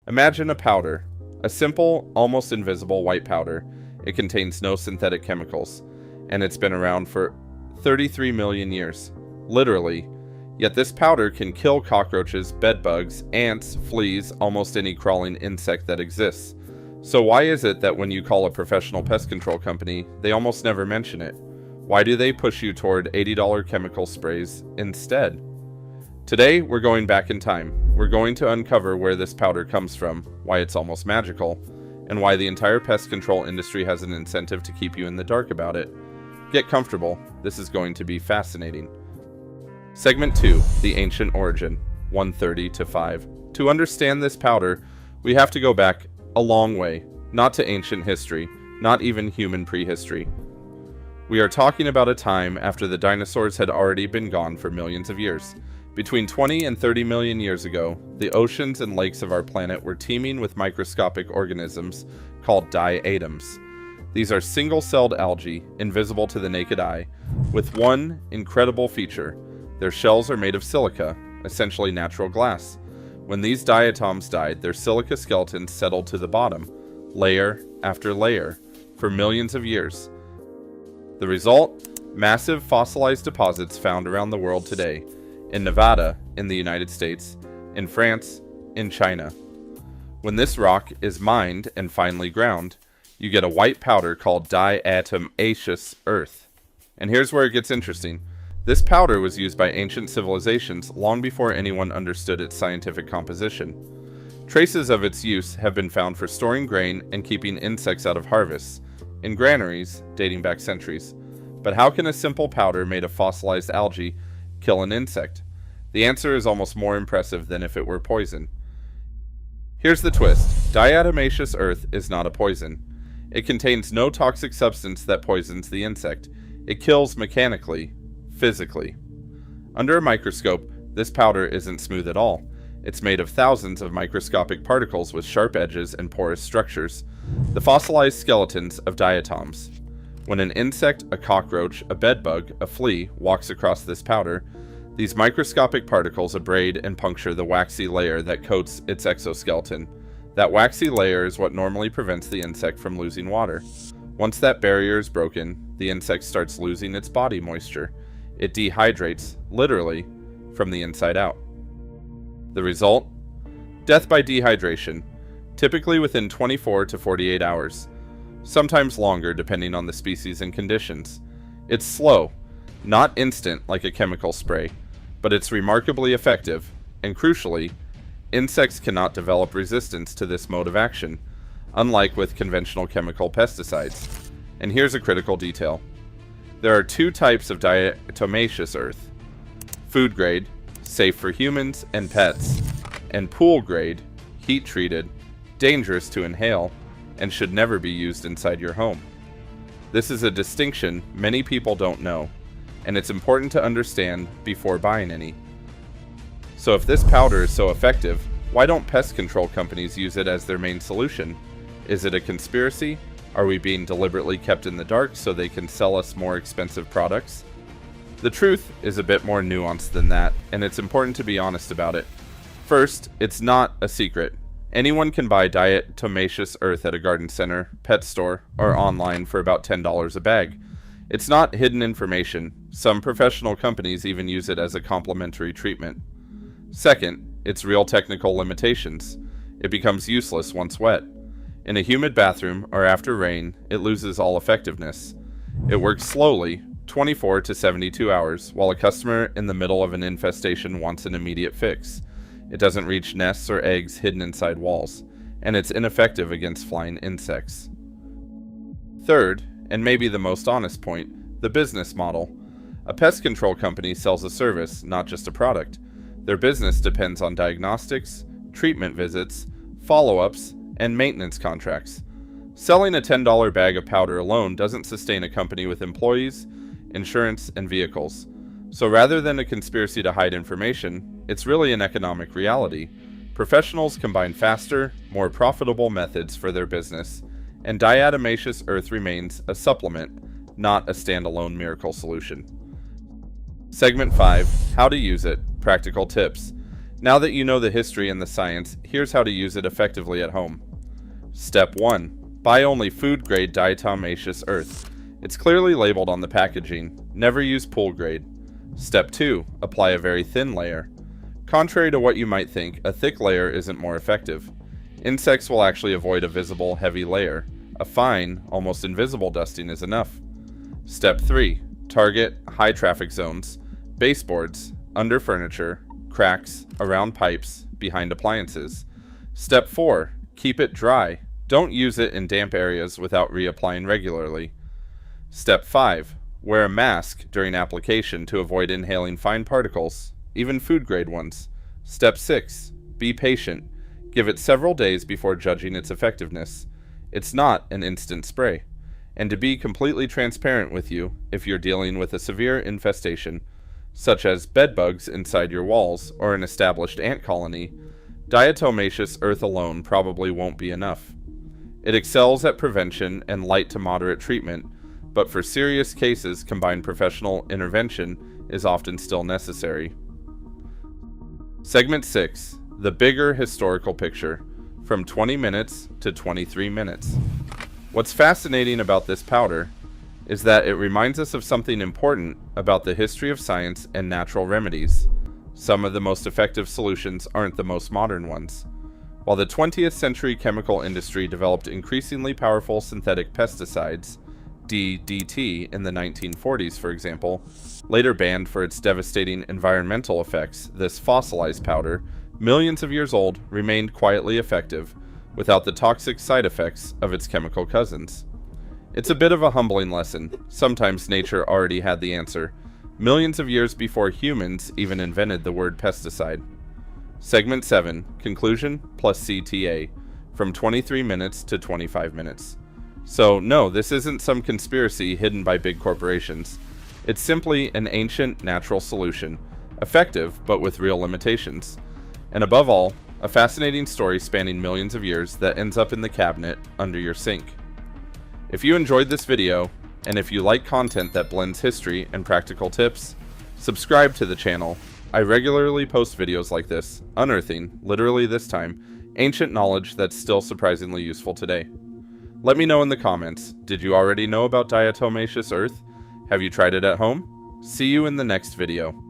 Imagine a powder, a simple, almost invisible white powder. It contains no synthetic chemicals, and it's been around for 33 million years. Literally. Yet this powder can kill cockroaches, bedbugs, ants, fleas, almost any crawling insect that exists. So why is it that when you call a professional pest control company, they almost never mention it? Why do they push you toward $80 chemical sprays instead? Today, we're going back in time. We're going to uncover where this powder comes from, why it's almost magical, and why the entire pest control industry has an incentive to keep you in the dark about it. Get comfortable. This is going to be fascinating. Segment 2, The Ancient Origin, 130 to 5. To understand this powder, we have to go back a long way, not to ancient history, not even human prehistory. We are talking about a time after the dinosaurs had already been gone for millions of years. Between 20 and 30 million years ago, the oceans and lakes of our planet were teeming with microscopic organisms called diatoms. These are single-celled algae, invisible to the naked eye, with one incredible feature. Their shells are made of silica, essentially natural glass. When these diatoms died, their silica skeletons settled to the bottom, layer after layer, for millions of years. The result? Massive fossilized deposits found around the world today, in Nevada, in the United States, in France, in China. When this rock is mined and finely ground, you get a white powder called diatomaceous earth. And here's where it gets interesting. This powder was used by ancient civilizations long before anyone understood its scientific composition. Traces of its use have been found for storing grain and keeping insects out of harvests, in granaries dating back centuries. But how can a simple powder made of fossilized algae kill an insect? The answer is almost more impressive than if it were poison. Here's the twist. Diatomaceous earth is not a poison. It contains no toxic substance that poisons the insect. It kills mechanically, physically. Under a microscope, this powder isn't smooth at all. It's made of thousands of microscopic particles with sharp edges and porous structures, the fossilized skeletons of diatoms. When an insect, a cockroach, a bedbug, a flea walks across this powder, these microscopic particles abrade and puncture the waxy layer that coats its exoskeleton. That waxy layer is what normally prevents the insect from losing water. Once that barrier is broken, the insect starts losing its body moisture. It dehydrates, literally, from the inside out. The result? Death by dehydration, typically within 24 to 48 hours, sometimes longer depending on the species and conditions. It's slow, not instant like a chemical spray, but it's remarkably effective, and crucially, insects cannot develop resistance to this mode of action, unlike with conventional chemical pesticides. And here's a critical detail. There are two types of diatomaceous earth: food grade, safe for humans and pets, and pool grade, heat treated, dangerous to inhale, and should never be used inside your home. This is a distinction many people don't know, and it's important to understand before buying any. So if this powder is so effective, why don't pest control companies use it as their main solution? Is it a conspiracy? Are we being deliberately kept in the dark so they can sell us more expensive products? The truth is a bit more nuanced than that, and it's important to be honest about it. First, it's not a secret. Anyone can buy diatomaceous earth at a garden center, pet store, or online for about $10 a bag. It's not hidden information. Some professional companies even use it as a complementary treatment. Second, its real technical limitations. It becomes useless once wet. In a humid bathroom or after rain, it loses all effectiveness. It works slowly, 24 to 72 hours, while a customer in the middle of an infestation wants an immediate fix. It doesn't reach nests or eggs hidden inside walls, and it's ineffective against flying insects. Third, and maybe the most honest point, the business model. A pest control company sells a service, not just a product. Their business depends on diagnostics, treatment visits, follow-ups, and maintenance contracts. Selling a $10 bag of powder alone doesn't sustain a company with employees, insurance, and vehicles. So rather than a conspiracy to hide information, it's really an economic reality. Professionals combine faster, more profitable methods for their business, and diatomaceous earth remains a supplement, not a standalone miracle solution. Segment 5, How to Use It, Practical Tips. Now that you know the history and the science, here's how to use it effectively at home. Step 1. Buy only food-grade diatomaceous earth. It's clearly labeled on the packaging. Never use pool-grade. Step 2. Apply a very thin layer. Contrary to what you might think, a thick layer isn't more effective. Insects will actually avoid a visible, heavy layer. A fine, almost invisible dusting is enough. Step 3. Target high traffic zones, baseboards, under furniture, cracks, around pipes, behind appliances. Step 4. Keep it dry. Don't use it in damp areas without reapplying regularly. Step 5. Wear a mask during application to avoid inhaling fine particles, even food-grade ones. Step 6. Be patient. Give it several days before judging its effectiveness. It's not an instant spray. And to be completely transparent with you, if you're dealing with a severe infestation, such as bedbugs inside your walls or an established ant colony, diatomaceous earth alone probably won't be enough. It excels at prevention and light to moderate treatment, but for serious cases, combined professional intervention is often still necessary. Segment 6. The bigger historical picture, from 20 minutes to 23 minutes. What's fascinating about this powder is that it reminds us of something important about the history of science and natural remedies. Some of the most effective solutions aren't the most modern ones. While the 20th century chemical industry developed increasingly powerful synthetic pesticides, DDT in the 1940s for example, later banned for its devastating environmental effects, this fossilized powder, millions of years old, remained quietly effective, without the toxic side effects of its chemical cousins. It's a bit of a humbling lesson. Sometimes nature already had the answer, millions of years before humans even invented the word pesticide. Segment 7. Conclusion plus CTA, from 23 minutes to 25 minutes. So no, this isn't some conspiracy hidden by big corporations. It's simply an ancient natural solution, effective but with real limitations. And above all, a fascinating story spanning millions of years that ends up in the cabinet under your sink. If you enjoyed this video, and if you like content that blends history and practical tips, subscribe to the channel. I regularly post videos like this, unearthing, literally this time, ancient knowledge that's still surprisingly useful today. Let me know in the comments, did you already know about diatomaceous earth? Have you tried it at home? See you in the next video.